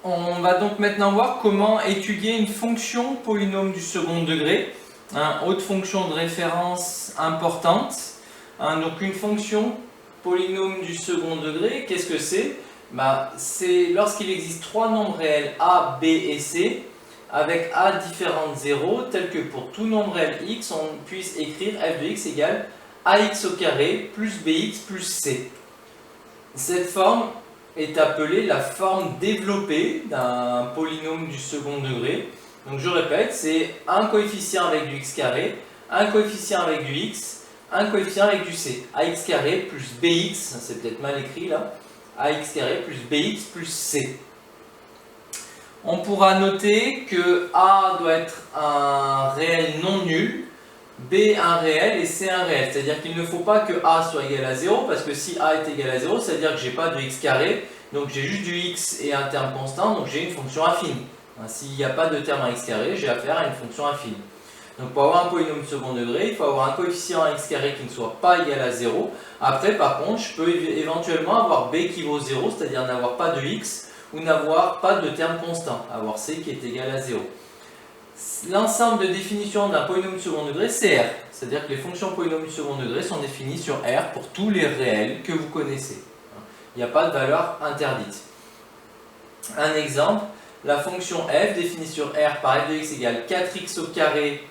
On va donc maintenant voir comment étudier une fonction polynôme du second degré, haute fonction de référence importante. Donc une fonction polynôme du second degré, qu'est-ce que c'est? C'est lorsqu'il existe trois nombres réels a, b et c, avec a différentes zéros, tel que pour tout nombre réel x, on puisse écrire f de x égale ax au carré plus bx plus c. Cette forme est appelée la forme développée d'un polynôme du second degré. Donc je répète, c'est un coefficient avec du x carré, un coefficient avec du x, un coefficient avec du c. Ax carré plus bx, c'est peut-être mal écrit là, ax carré plus bx plus c. On pourra noter que a doit être un réel non nul, b un réel et c un réel. C'est-à-dire qu'il ne faut pas que a soit égal à 0, parce que si a est égal à 0, c'est-à-dire que je n'ai pas de x carré, donc j'ai juste du x et un terme constant, donc j'ai une fonction infime. S'il n'y a pas de terme à x carré, j'ai affaire à une fonction infime. Donc pour avoir un polynôme second degré, il faut avoir un coefficient à x carré qui ne soit pas égal à 0. Après, par contre, je peux éventuellement avoir b qui vaut 0, c'est-à-dire n'avoir pas de x, ou n'avoir pas de terme constant, avoir c qui est égal à 0. L'ensemble de définitions d'un polynôme du second degré, c'est R. C'est-à-dire que les fonctions polynômes du second degré sont définies sur R pour tous les réels que vous connaissez. Il n'y a pas de valeur interdite. Un exemple, la fonction f définie sur R par f de x égale 4x au carré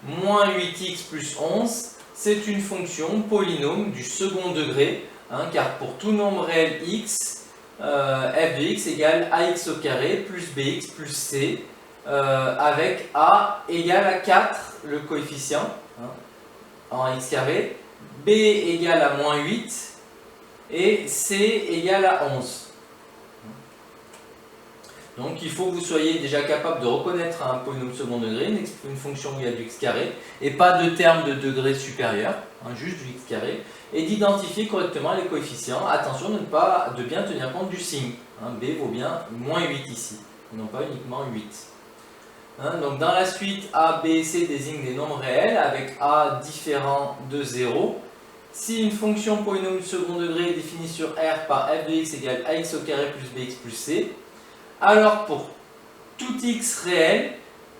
moins 8x plus 11, c'est une fonction polynôme du second degré, car pour tout nombre réel x, f de x égale ax au carré plus bx plus c, avec a égale à 4, le coefficient, en x carré, b égale à moins 8, et c égale à 11. Donc il faut que vous soyez déjà capable de reconnaître un polynôme second degré, une fonction où il y a du x carré, et pas de terme de degré supérieur, juste du x carré, et d'identifier correctement les coefficients. Attention de bien tenir compte du signe. B vaut bien moins 8 ici, non pas uniquement 8. Donc dans la suite, a, b et c désignent des nombres réels avec a différent de 0. Si une fonction polynôme du second degré est définie sur R par f de x égale ax au carré plus bx plus c, alors pour tout x réel,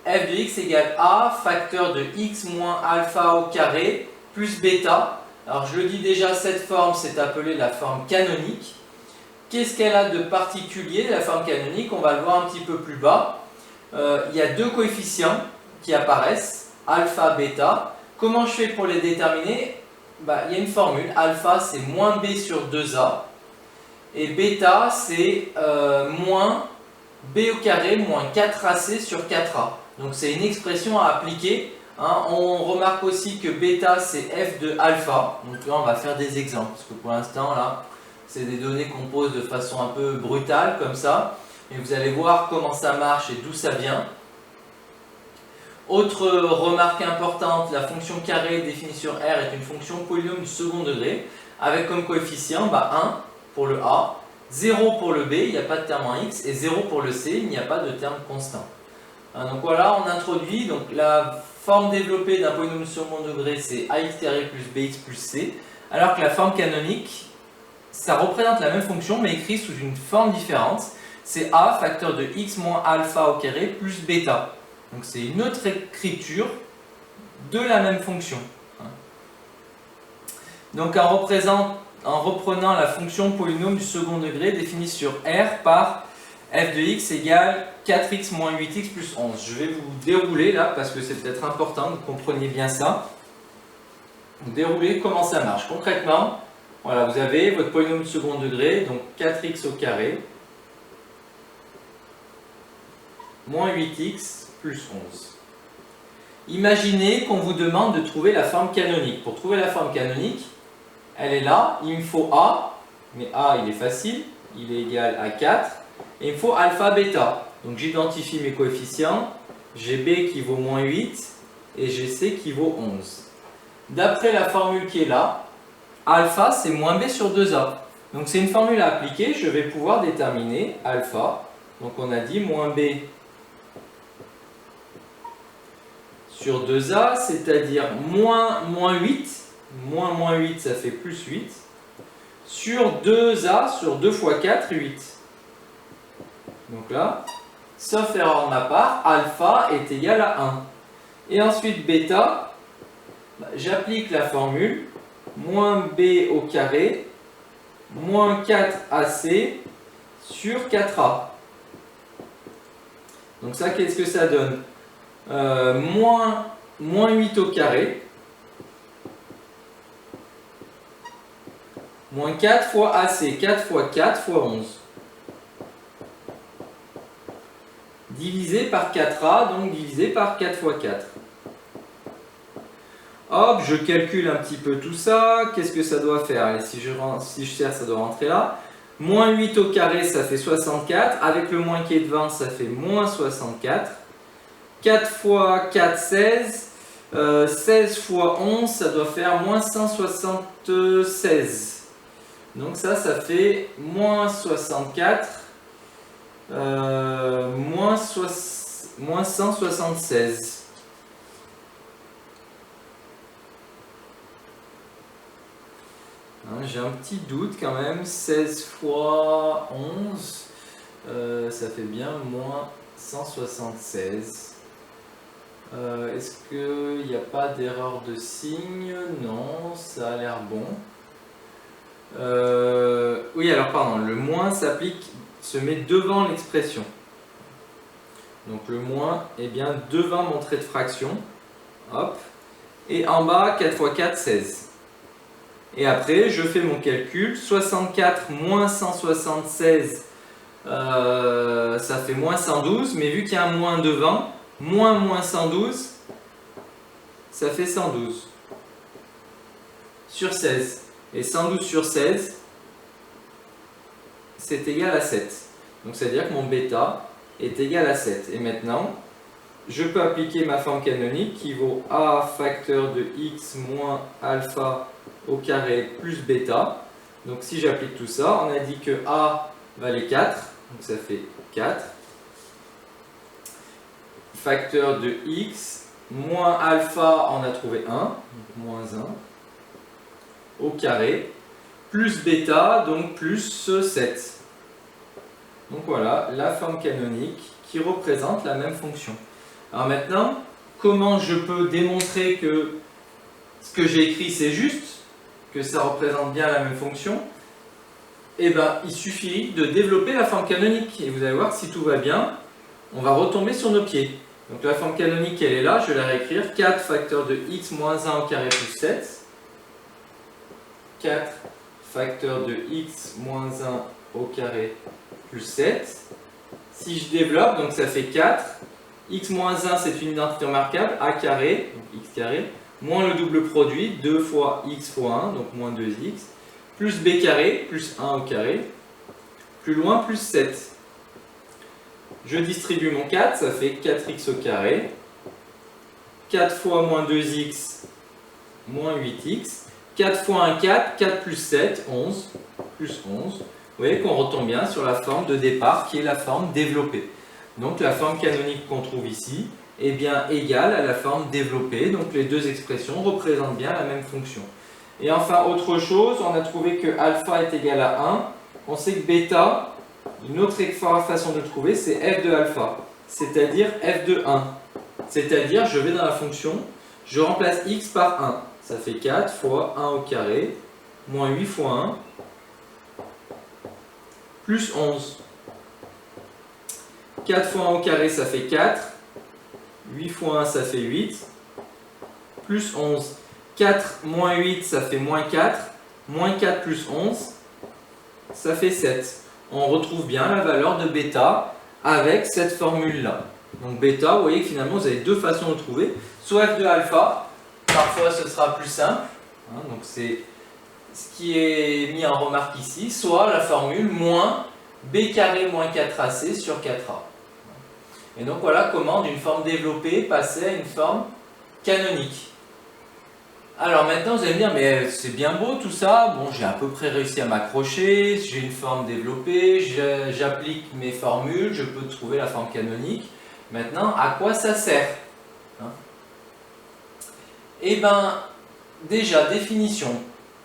f de x égale a facteur de x moins alpha au carré plus bêta. Alors je le dis déjà, cette forme c'est appelée la forme canonique. Qu'est-ce qu'elle a de particulier, la forme canonique? On va le voir un petit peu plus bas. Il y a deux coefficients qui apparaissent, alpha, bêta. Comment je fais pour les déterminer? Il y a une formule, alpha c'est moins b sur 2a, et bêta c'est moins b au carré moins 4ac sur 4a. Donc c'est une expression à appliquer. On remarque aussi que bêta c'est f de alpha. Donc là on va faire des exemples, parce que pour l'instant là c'est des données qu'on pose de façon un peu brutale comme ça. Et vous allez voir comment ça marche et d'où ça vient. Autre remarque importante, la fonction carré définie sur R est une fonction polynôme du second degré, avec comme coefficient 1 pour le A, 0 pour le B, il n'y a pas de terme en X, et 0 pour le C, il n'y a pas de terme constant. Donc voilà, on introduit donc la forme développée d'un polynôme du second degré, c'est ax carré plus bx plus c, alors que la forme canonique, ça représente la même fonction, mais écrit sous une forme différente. C'est a facteur de x moins alpha au carré plus bêta. Donc c'est une autre écriture de la même fonction. Donc en reprenant la fonction polynôme du second degré définie sur R par f de x égale 4x moins 8x plus 11. Je vais vous dérouler là parce que c'est peut-être important que vous compreniez bien ça. Dérouler comment ça marche. Concrètement, voilà, vous avez votre polynôme du second degré, donc 4x au carré moins 8x plus 11. Imaginez qu'on vous demande de trouver la forme canonique. Pour trouver la forme canonique, elle est là, il me faut A, mais A il est facile, il est égal à 4, et il me faut alpha, bêta. Donc j'identifie mes coefficients, j'ai B qui vaut moins 8, et j'ai C qui vaut 11. D'après la formule qui est là, alpha c'est moins B sur 2A. Donc c'est une formule à appliquer, je vais pouvoir déterminer alpha, donc on a dit moins B sur 2a, c'est-à-dire moins 8, moins 8 ça fait plus 8, sur 2a, sur 2 fois 4, 8. Donc là, sauf erreur de ma part, alpha est égal à 1. Et ensuite bêta, j'applique la formule moins b au carré moins 4ac sur 4a. Donc ça, qu'est-ce que ça donne? Moins 8 au carré moins 4 fois ac, 4 fois 4 fois 11. Divisé par 4a, donc divisé par 4 fois 4. Hop, je calcule un petit peu tout ça. Qu'est-ce que ça doit faire? Et si je serre, ça doit rentrer là. Moins 8 au carré, ça fait 64. Avec le moins qui est devant, ça fait moins 64. 4 fois 4, 16. 16 fois 11, ça doit faire moins 176. Donc ça fait moins 64. Moins 176. J'ai un petit doute quand même. 16 fois 11, ça fait bien moins 176. Est-ce qu'il n'y a pas d'erreur de signe? Non, ça a l'air bon. Oui, alors pardon, le moins se met devant l'expression. Donc le moins est bien devant mon trait de fraction. Hop. Et en bas, 4 fois 4, 16. Et après, je fais mon calcul. 64 moins 176, ça fait moins 112. Mais vu qu'il y a un moins devant, moins 112, ça fait 112 sur 16. Et 112 sur 16, c'est égal à 7. Donc ça veut dire que mon bêta est égal à 7. Et maintenant, je peux appliquer ma forme canonique qui vaut a facteur de x moins alpha au carré plus bêta. Donc si j'applique tout ça, on a dit que a valait 4, donc ça fait 4. Facteur de x moins alpha, on a trouvé 1, donc moins 1, au carré, plus bêta, donc plus 7. Donc voilà, la forme canonique qui représente la même fonction. Alors maintenant, comment je peux démontrer que ce que j'ai écrit c'est juste, que ça représente bien la même fonction? Eh bien, il suffit de développer la forme canonique. Et vous allez voir, si tout va bien, on va retomber sur nos pieds. Donc la forme canonique, elle est là, je vais la réécrire. 4 facteur de x moins 1 au carré plus 7. 4 facteur de x moins 1 au carré plus 7. Si je développe, donc ça fait 4. X moins 1, c'est une identité remarquable, a carré, donc x carré, moins le double produit, 2 fois x fois 1, donc moins 2x, plus b carré, plus 1 au carré, plus loin, plus 7. Je distribue mon 4, ça fait 4x au carré, 4 fois moins 2x, moins 8x, 4 fois 1, 4, 4 plus 7, 11, plus 11. Vous voyez qu'on retombe bien sur la forme de départ qui est la forme développée. Donc la forme canonique qu'on trouve ici est bien égale à la forme développée. Donc les deux expressions représentent bien la même fonction. Et enfin, autre chose, on a trouvé que alpha est égal à 1. On sait que bêta, une autre façon de le trouver, c'est f de alpha, c'est-à-dire f de 1. C'est-à-dire, je vais dans la fonction, je remplace x par 1. Ça fait 4 fois 1 au carré, moins 8 fois 1, plus 11. 4 fois 1 au carré, ça fait 4. 8 fois 1, ça fait 8. Plus 11. 4 moins 8, ça fait moins 4. Moins 4 plus 11, ça fait 7. On retrouve bien la valeur de bêta avec cette formule-là. Donc bêta, vous voyez que finalement, vous avez deux façons de trouver. Soit f de alpha, parfois ce sera plus simple. Donc c'est ce qui est mis en remarque ici. Soit la formule moins b carré moins 4ac sur 4a. Et donc voilà comment d'une forme développée passer à une forme canonique. Alors maintenant vous allez me dire, mais c'est bien beau tout ça, bon j'ai à peu près réussi à m'accrocher, j'ai une forme développée, j'applique mes formules, je peux trouver la forme canonique. Maintenant, à quoi ça sert? Eh bien, déjà, définition.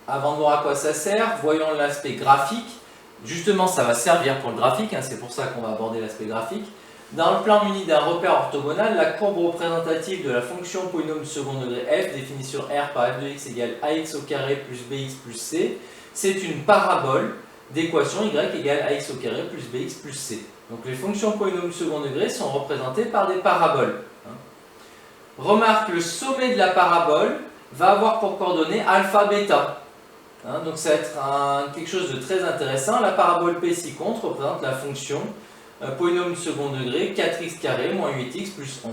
Avant de voir à quoi ça sert, voyons l'aspect graphique. Justement, ça va servir pour le graphique, hein, c'est pour ça qu'on va aborder l'aspect graphique. Dans le plan muni d'un repère orthogonal, la courbe représentative de la fonction polynôme du second degré f, définie sur R par f de x égale ax au carré plus bx plus c, c'est une parabole d'équation y égale ax au carré plus bx plus c. Donc les fonctions polynômes du second degré sont représentées par des paraboles. Remarque, le sommet de la parabole va avoir pour coordonnées alpha, bêta. Donc ça va être quelque chose de très intéressant. La parabole P ci-contre représente la fonction polynôme du second degré 4x carré moins 8x plus 11.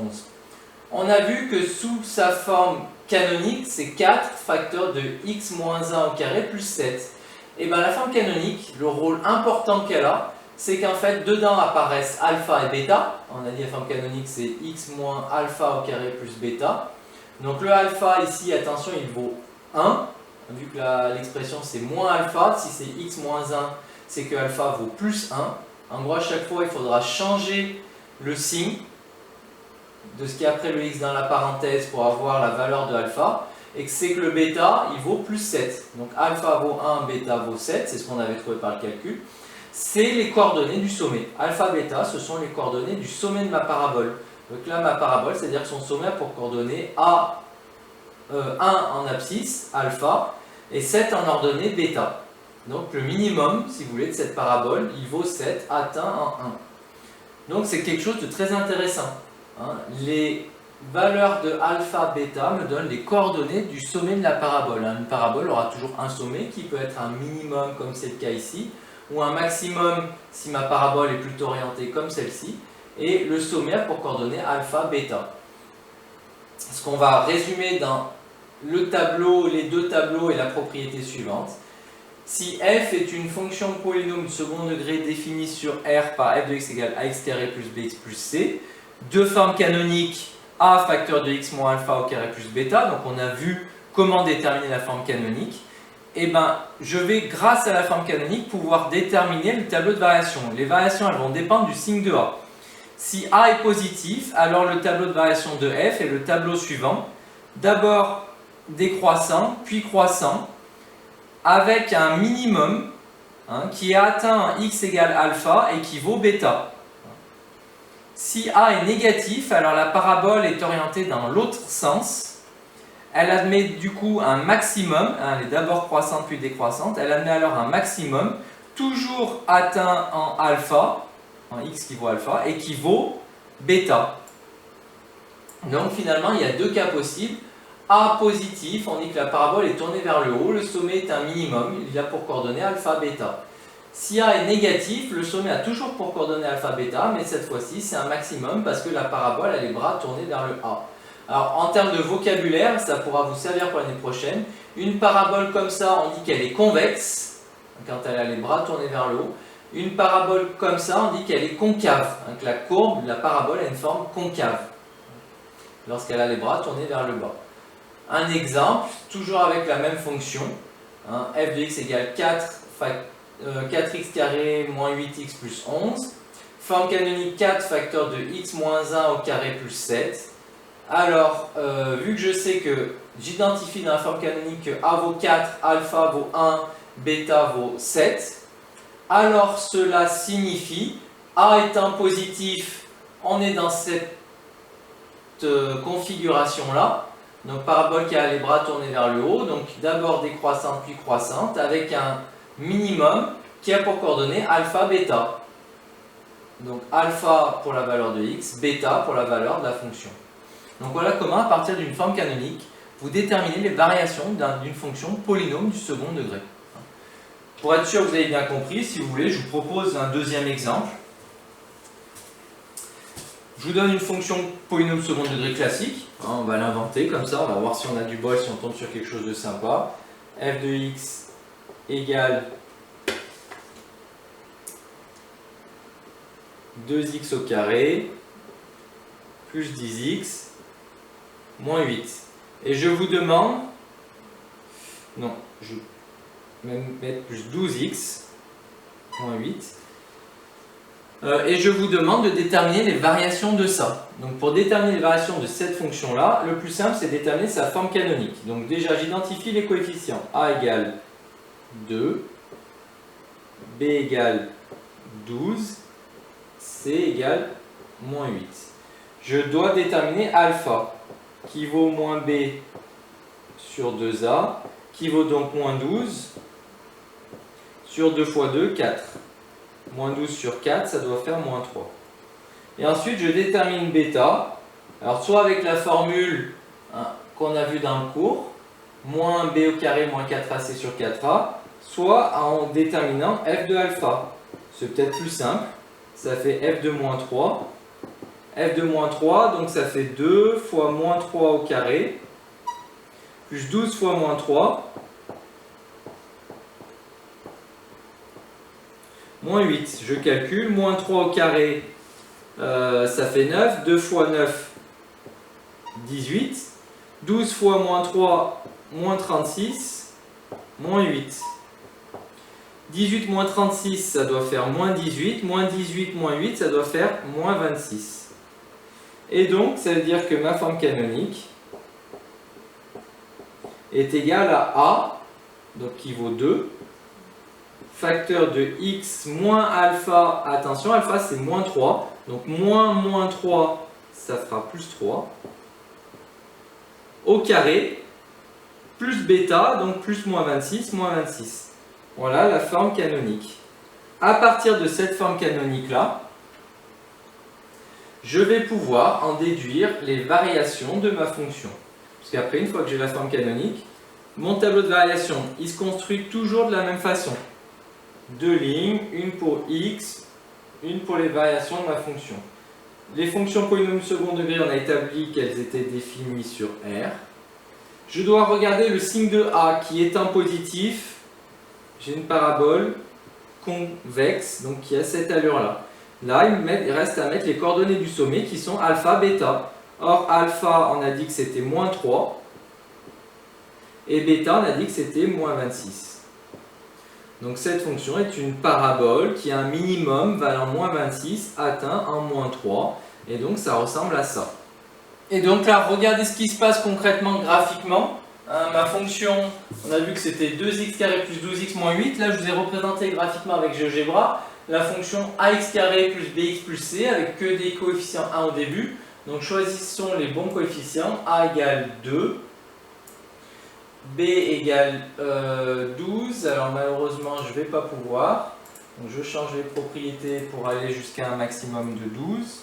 On a vu que sous sa forme canonique, c'est 4 facteur de x moins 1 au carré plus 7. Et bien la forme canonique, le rôle important qu'elle a, c'est qu'en fait dedans apparaissent alpha et bêta. On a dit la forme canonique c'est x moins alpha au carré plus bêta. Donc le alpha ici, attention, il vaut 1. Vu que l'expression c'est moins alpha, si c'est x moins 1, c'est que alpha vaut plus 1. En gros, à chaque fois, il faudra changer le signe de ce qui est après le x dans la parenthèse pour avoir la valeur de alpha. Et que c'est que le bêta, il vaut plus 7. Donc alpha vaut 1, bêta vaut 7, c'est ce qu'on avait trouvé par le calcul. C'est les coordonnées du sommet. Alpha, bêta, ce sont les coordonnées du sommet de ma parabole. Donc là, ma parabole, c'est-à-dire que son sommet a pour coordonnées A, 1 en abscisse, alpha, et 7 en ordonnée, bêta. Donc le minimum, si vous voulez, de cette parabole, il vaut 7 atteint en 1. Donc c'est quelque chose de très intéressant. Les valeurs de alpha, bêta me donnent les coordonnées du sommet de la parabole. Une parabole aura toujours un sommet qui peut être un minimum comme c'est le cas ici, ou un maximum si ma parabole est plutôt orientée comme celle-ci, et le sommet a pour coordonnées alpha, bêta. Ce qu'on va résumer dans le tableau, les deux tableaux et la propriété suivante. Si f est une fonction polynôme de second degré définie sur R par f de x égale ax carré plus bx plus c, de forme canonique a facteur de x moins alpha au carré plus bêta, donc on a vu comment déterminer la forme canonique, et ben je vais, grâce à la forme canonique, pouvoir déterminer le tableau de variation. Les variations, elles vont dépendre du signe de A. Si A est positif, alors le tableau de variation de f est le tableau suivant. D'abord décroissant, puis croissant, avec un minimum qui est atteint à x égale alpha et qui vaut bêta. Si A est négatif, alors la parabole est orientée dans l'autre sens. Elle admet du coup un maximum, elle est d'abord croissante puis décroissante, elle admet alors un maximum, toujours atteint en alpha, en x qui vaut alpha, et qui vaut bêta. Donc finalement, il y a deux cas possibles. A positif, on dit que la parabole est tournée vers le haut, le sommet est un minimum, il a pour coordonnées alpha, bêta. Si A est négatif, le sommet a toujours pour coordonnées alpha, bêta, mais cette fois-ci c'est un maximum parce que la parabole a les bras tournés vers le A. Alors en termes de vocabulaire, ça pourra vous servir pour l'année prochaine. Une parabole comme ça, on dit qu'elle est convexe, quand elle a les bras tournés vers le haut. Une parabole comme ça, on dit qu'elle est concave, que la courbe de la parabole a une forme concave, lorsqu'elle a les bras tournés vers le bas. Un exemple, toujours avec la même fonction, f de x égale 4x carré moins 8x plus 11. Forme canonique 4 facteur de x moins 1 au carré plus 7. Alors, vu que je sais que j'identifie dans la forme canonique que a vaut 4, alpha vaut 1, bêta vaut 7, alors cela signifie, a étant positif, on est dans cette configuration-là. Donc parabole qui a les bras tournés vers le haut, donc d'abord décroissante puis croissante, avec un minimum qui a pour coordonnées alpha, bêta. Donc alpha pour la valeur de x, bêta pour la valeur de la fonction. Donc voilà comment, à partir d'une forme canonique, vous déterminez les variations d'une fonction polynôme du second degré. Pour être sûr que vous avez bien compris, si vous voulez, je vous propose un deuxième exemple. Je vous donne une fonction polynôme second degré classique. On va l'inventer comme ça, on va voir si on a du bol, si on tombe sur quelque chose de sympa. f de x égale 2x au carré plus 10x moins 8. Et je vous demande, non, je vais même mettre plus 12x moins 8. Et je vous demande de déterminer les variations de ça. Donc pour déterminer les variations de cette fonction-là, le plus simple c'est de déterminer sa forme canonique. Donc déjà j'identifie les coefficients. A égale 2, B égale 12, C égale moins 8. Je dois déterminer alpha, qui vaut moins B sur 2A, qui vaut donc moins 12 sur 2 fois 2, 4. Moins 12 sur 4, ça doit faire moins 3. Et ensuite, je détermine bêta. Alors, soit avec la formule qu'on a vue dans le cours, moins B au carré moins 4AC sur 4A, soit en déterminant f de alpha. C'est peut-être plus simple. Ça fait f de moins 3. F de moins 3, donc ça fait 2 fois moins 3 au carré, plus 12 fois moins 3, moins 8. Je calcule, moins 3 au carré, ça fait 9. 2 fois 9, 18. 12 fois moins 3, moins 36, moins 8. 18 moins 36, ça doit faire moins 18. Moins 18 moins 8, ça doit faire moins 26. Et donc, ça veut dire que ma forme canonique est égale à A, donc qui vaut 2, facteur de x moins alpha, attention, alpha c'est moins 3, donc moins 3, ça fera plus 3, au carré, plus bêta, donc plus moins 26, moins 26. Voilà la forme canonique. À partir de cette forme canonique-là, je vais pouvoir en déduire les variations de ma fonction. Parce qu'après, une fois que j'ai la forme canonique, mon tableau de variation, il se construit toujours de la même façon. Deux lignes, une pour x, une pour les variations de ma fonction. Les fonctions polynômes second degré, on a établi qu'elles étaient définies sur R. Je dois regarder le signe de A qui étant positif, j'ai une parabole convexe, donc qui a cette allure-là. Là, il reste à mettre les coordonnées du sommet qui sont alpha, bêta. Or, alpha, on a dit que c'était moins 3. Et bêta, on a dit que c'était moins 26. Donc cette fonction est une parabole qui a un minimum valant moins 26 atteint en moins 3. Et donc ça ressemble à ça. Et donc là, regardez ce qui se passe concrètement graphiquement. Ma fonction, on a vu que c'était 2x carré plus 12x moins 8. Là, je vous ai représenté graphiquement avec GeoGebra la fonction ax carré plus bx plus c avec que des coefficients 1 au début. Donc choisissons les bons coefficients. A égale 2, b égale 12. Alors malheureusement je ne vais pas pouvoir. Donc je change les propriétés pour aller jusqu'à un maximum de 12.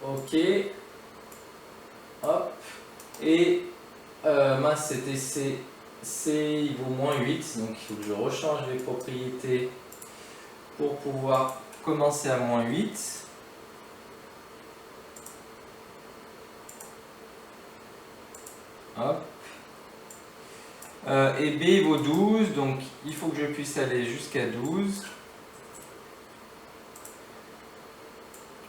Ok. Hop. Et mince, c'était c. C, il vaut moins 8, donc il faut que je rechange les propriétés pour pouvoir commencer à moins 8. Hop. Et B il vaut 12, donc il faut que je puisse aller jusqu'à 12.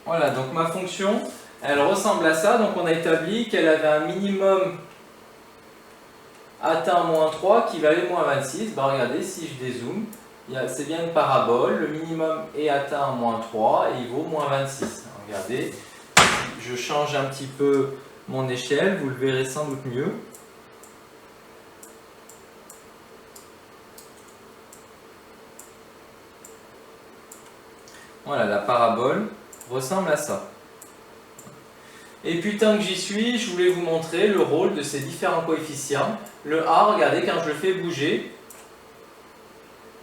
Voilà, donc ma fonction, elle ressemble à ça. Donc on a établi qu'elle avait un minimum atteint moins 3 qui valait moins 26. Bah regardez, si je dézoome, c'est bien une parabole. Le minimum est atteint en moins 3 et il vaut moins 26. Regardez, je change un petit peu mon échelle, vous le verrez sans doute mieux. Voilà, la parabole ressemble à ça. Et puis tant que j'y suis, je voulais vous montrer le rôle de ces différents coefficients. Le A, regardez, quand je le fais bouger,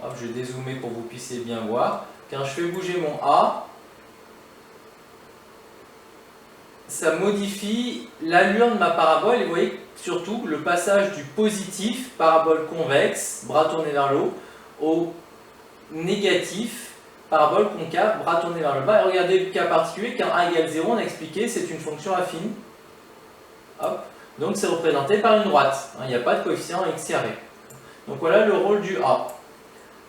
hop, je vais dézoomer pour que vous puissiez bien voir. Quand je fais bouger mon A, ça modifie l'allure de ma parabole. Et vous voyez surtout le passage du positif, parabole convexe, bras tourné vers le haut, au négatif, parabole concave, bras tourné vers le bas. Et regardez le cas particulier, quand A égale 0, on a expliqué, c'est une fonction affine. Hop. Donc c'est représenté par une droite. Il n'y a pas de coefficient x carré. Donc voilà le rôle du A.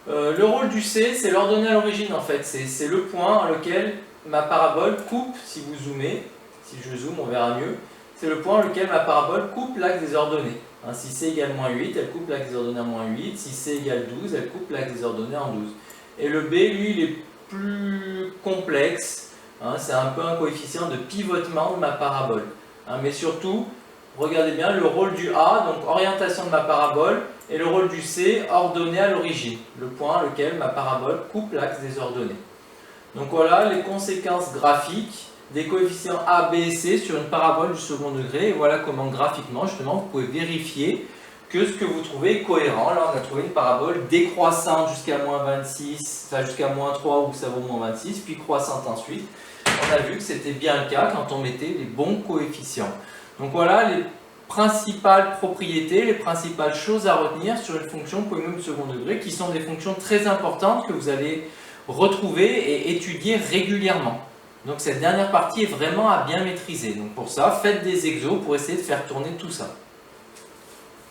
Le rôle du C, c'est l'ordonnée à l'origine en fait. C'est le point à lequel ma parabole coupe, si vous zoomez, si je zoome on verra mieux, c'est le point à lequel ma parabole coupe l'axe des ordonnées. Si C égale moins 8, elle coupe l'axe des ordonnées en moins 8. Si C égale 12, elle coupe l'axe des ordonnées en 12. Et le B, lui, il est plus complexe. C'est un peu un coefficient de pivotement de ma parabole. Mais surtout, regardez bien le rôle du A, donc orientation de ma parabole, et le rôle du C, ordonnée à l'origine, le point à lequel ma parabole coupe l'axe des ordonnées. Donc voilà les conséquences graphiques des coefficients A, B et C sur une parabole du second degré. Et voilà comment graphiquement, justement, vous pouvez vérifier que ce que vous trouvez est cohérent. Là, on a trouvé une parabole décroissante jusqu'à moins 26, enfin jusqu'à moins 3 où ça vaut moins 26, puis croissante ensuite. On a vu que c'était bien le cas quand on mettait les bons coefficients. Donc voilà les principales propriétés, les principales choses à retenir sur une fonction polynôme du second degré, qui sont des fonctions très importantes que vous allez retrouver et étudier régulièrement. Donc cette dernière partie est vraiment à bien maîtriser. Donc pour ça, faites des exos pour essayer de faire tourner tout ça.